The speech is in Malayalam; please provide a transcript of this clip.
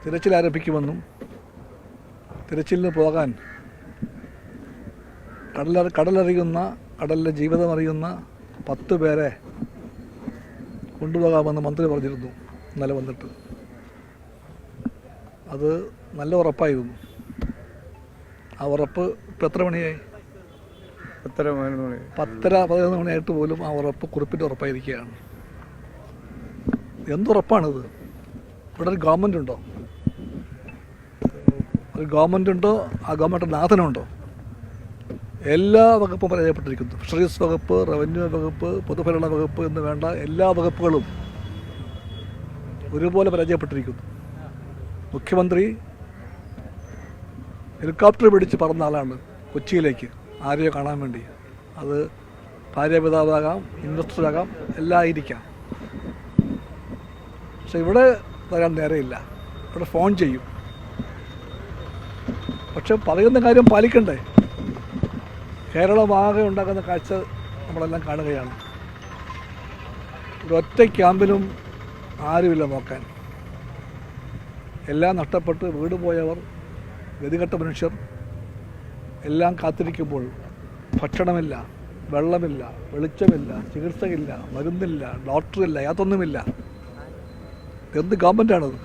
തിരച്ചിൽ ആരംഭിക്കുമെന്നും തിരച്ചിലിന് പോകാൻ കടലിലെ ജീവിതം അറിയുന്ന 10 പേരെ കൊണ്ടുപോകാമെന്ന് മന്ത്രി പറഞ്ഞിരുന്നു ഇന്നലെ വന്നിട്ട്. അത് നല്ല ഉറപ്പായിരുന്നു. ആ ഉറപ്പ് ഇപ്പം എത്ര മണിയായി? 10:11 മണിയായിട്ട് പോലും ആ ഉറപ്പ് കുറിപ്പിൻ്റെ ഉറപ്പായിരിക്കുകയാണ്. എന്തുറപ്പാണിത്? ഇവിടെ ഒരു ഗവൺമെൻറ് ഉണ്ടോ? ഒരു ഗവൺമെൻറ് ഉണ്ടോ? ആ ഗവൺമെൻറ് നാഥനുണ്ടോ? എല്ലാ വകുപ്പും പരാജയപ്പെട്ടിരിക്കുന്നു. ഫിഷറീസ് വകുപ്പ്, റവന്യൂ വകുപ്പ്, പൊതുഭരണ വകുപ്പ് എന്ന് വേണ്ട എല്ലാ വകുപ്പുകളും ഒരുപോലെ പരാജയപ്പെട്ടിരിക്കുന്നു. മുഖ്യമന്ത്രി ഹെലികോപ്റ്റർ പിടിച്ച് പറന്ന ആളാണ് കൊച്ചിയിലേക്ക് ആരെയോ കാണാൻ വേണ്ടി. അത് ഭാര്യാപിതാവാകാം, ഇൻവെസ്റ്ററാകാം, എല്ലാം ആയിരിക്കാം. പക്ഷെ ഇവിടെ വരാൻ നേരെയില്ല. ഇവിടെ ഫോൺ ചെയ്യും, പക്ഷെ പറയുന്ന കാര്യം പാലിക്കണ്ടേ? കേരളമാകെ ഉണ്ടാക്കുന്ന കാഴ്ച നമ്മളെല്ലാം കാണുകയാണ്. ഒരൊറ്റ ക്യാമ്പിലും ആരുമില്ല നോക്കാൻ. എല്ലാം നഷ്ടപ്പെട്ട് വീട് പോയവർ, ഗതികെട്ട മനുഷ്യർ എല്ലാം കാത്തിരിക്കുമ്പോൾ ഭക്ഷണമില്ല, വെള്ളമില്ല, വെളിച്ചമില്ല, ചികിത്സയില്ല, മരുന്നില്ല, ഡോക്ടറില്ല, യാതൊന്നുമില്ല. എന്ത് ഗവൺമെൻറ്റാണത്?